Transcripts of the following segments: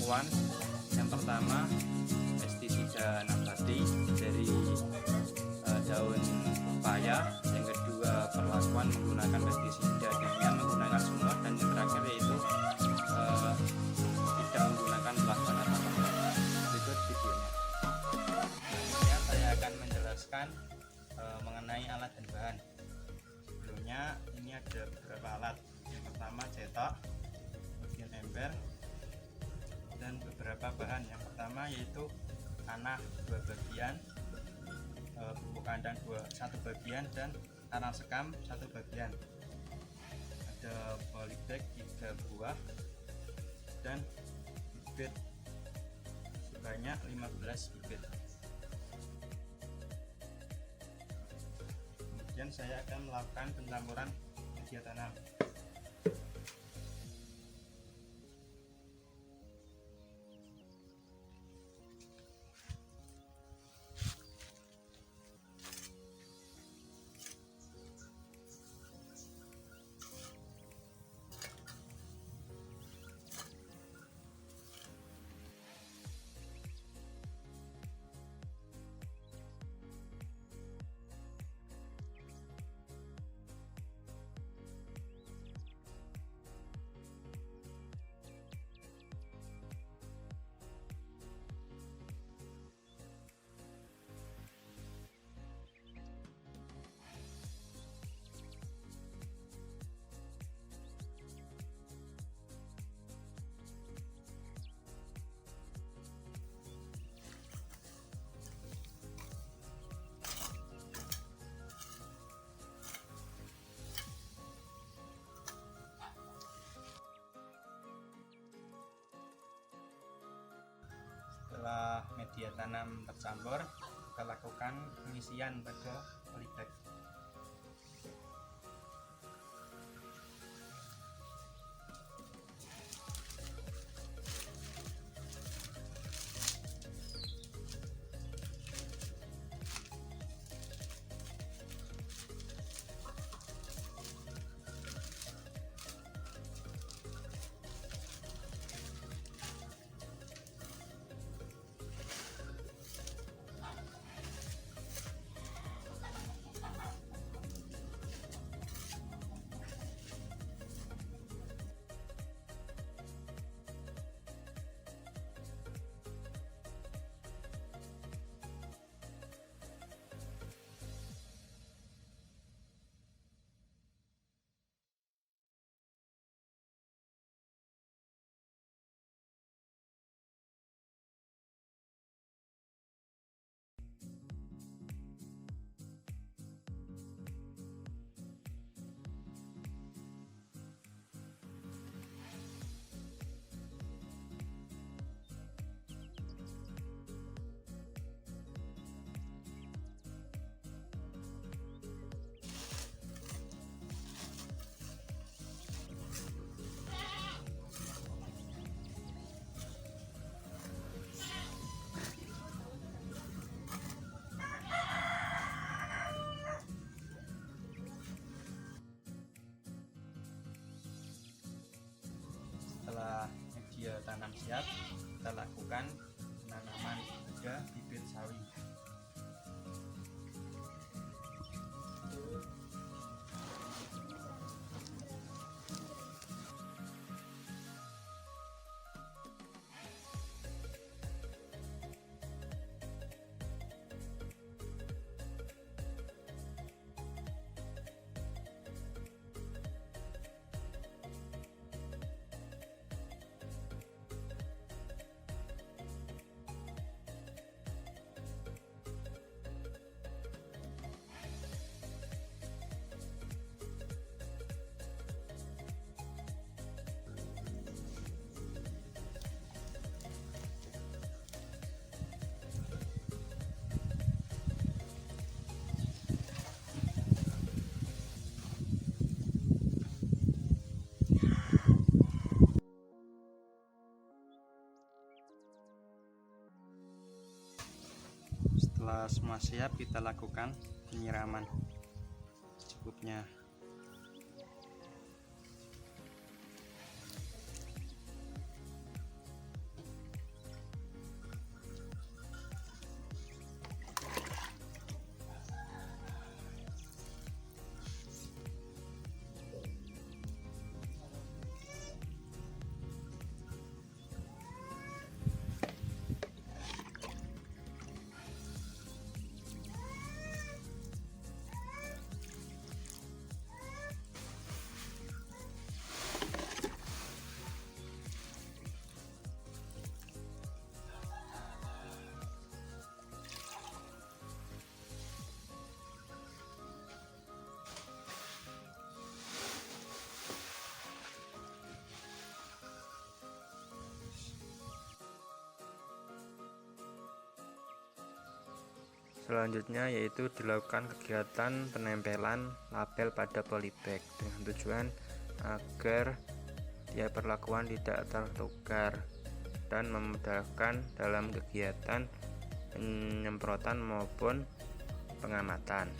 perlakuan yang pertama pestisida nabati dari daun pepaya, yang kedua perlakuan menggunakan pestisida dengan menggunakan semua, dan yang terakhir yaitu tidak menggunakan bahan tambah. Berikut videonya. Selanjutnya saya akan menjelaskan mengenai alat dan bahan. Sebelumnya ini ada beberapa alat. Yang pertama cetok, kemudian ember, dan beberapa bahan. Yang pertama yaitu tanah 2 bagian, pupuk kandang 1 bagian, dan tanah sekam 1 bagian. Ada polybag 3 buah dan bibit sebanyak 15 bibit. Kemudian saya akan melakukan pencampuran media tanam. Setelah media tanam tercampur, kita lakukan pengisian pada polybag. Setelah media tanam siap, kita lakukan penanaman pada bibit sawi. Setelah semua siap, kita lakukan penyiraman secukupnya. Selanjutnya yaitu dilakukan kegiatan penempelan label pada polybag dengan tujuan agar dia perlakuan tidak tertukar dan memudahkan dalam kegiatan penyemprotan maupun pengamatan.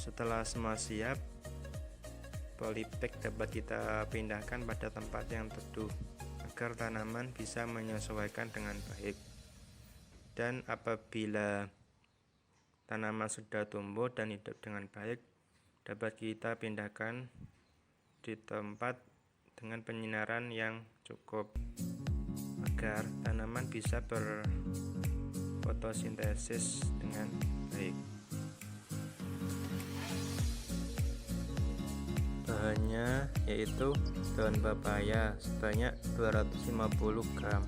Setelah semua siap, polybag dapat kita pindahkan pada tempat yang teduh agar tanaman bisa menyesuaikan dengan baik. Dan apabila tanaman sudah tumbuh dan hidup dengan baik, dapat kita pindahkan di tempat dengan penyinaran yang cukup agar tanaman bisa berfotosintesis dengan baik. Bahannya yaitu daun pepaya sebanyak 250 gram.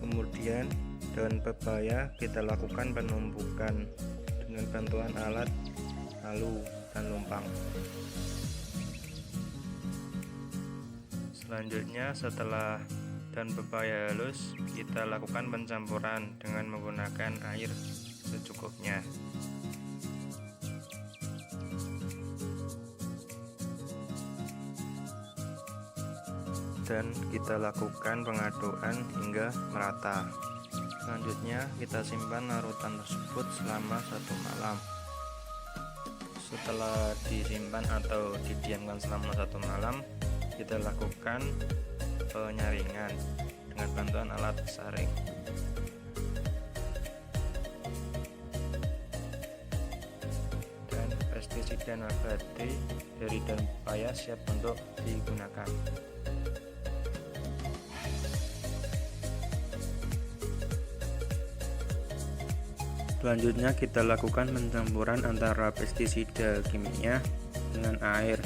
Kemudian daun pepaya kita lakukan penumpukan dengan bantuan alat halu dan lumpang. Selanjutnya setelah daun pepaya halus, kita lakukan pencampuran dengan menggunakan air secukupnya. Dan kita lakukan pengadukan hingga merata. Selanjutnya kita simpan larutan tersebut selama 1 malam. Setelah disimpan atau didiamkan selama 1 malam, kita lakukan penyaringan dengan bantuan alat saring. Dan pestisida nabati dari daun pepaya siap untuk digunakan. Selanjutnya kita lakukan pencampuran antara pestisida kimia dengan air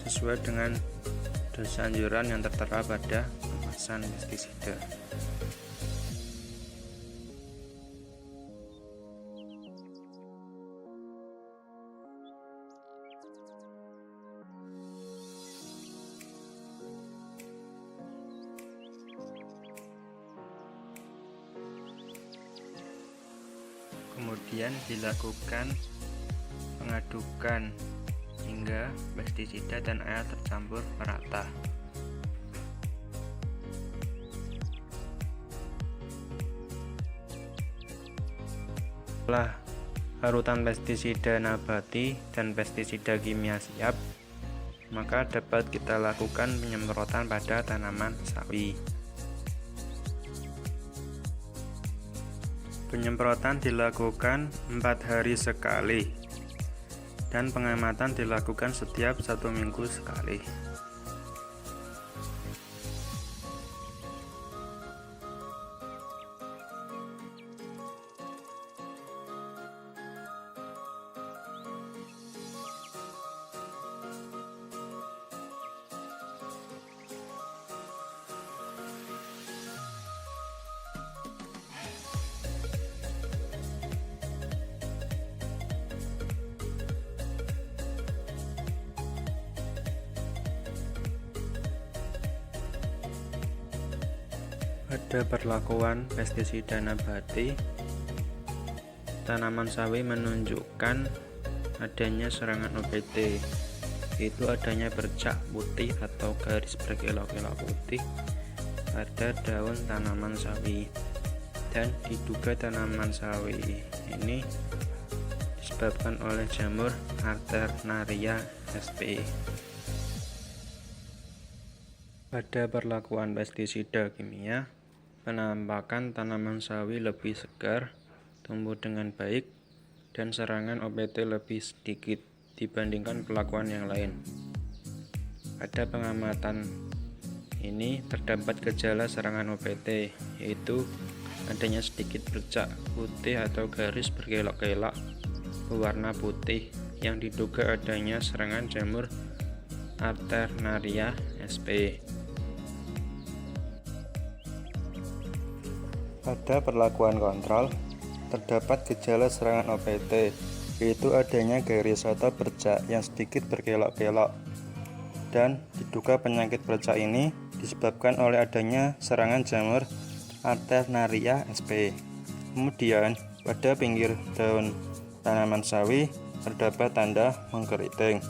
sesuai dengan dosa anjuran yang tertera pada kemasan pestisida. Kemudian dilakukan pengadukan hingga pestisida dan air tercampur merata. Setelah larutan pestisida nabati dan pestisida kimia siap, maka dapat kita lakukan penyemprotan pada tanaman sawi. Penyemprotan dilakukan 4 hari sekali dan pengamatan dilakukan setiap 1 minggu sekali. Pada perlakuan pestisida nabati, tanaman sawi menunjukkan adanya serangan OPT, yaitu adanya bercak putih atau garis berkelok-kelok putih pada daun tanaman sawi, dan diduga tanaman sawi ini disebabkan oleh jamur Alternaria sp. Pada perlakuan pestisida kimia, penampakan tanaman sawi lebih segar, tumbuh dengan baik, dan serangan OPT lebih sedikit dibandingkan perlakuan yang lain. Pada pengamatan ini terdapat gejala serangan OPT, yaitu adanya sedikit bercak putih atau garis berkelok-kelok berwarna putih yang diduga adanya serangan jamur Alternaria sp. Pada perlakuan kontrol, terdapat gejala serangan OPT, yaitu adanya garis atau bercak yang sedikit berkelok-kelok. Dan diduga penyakit bercak ini disebabkan oleh adanya serangan jamur Alternaria sp. Kemudian, pada pinggir daun tanaman sawi terdapat tanda mengkeriting.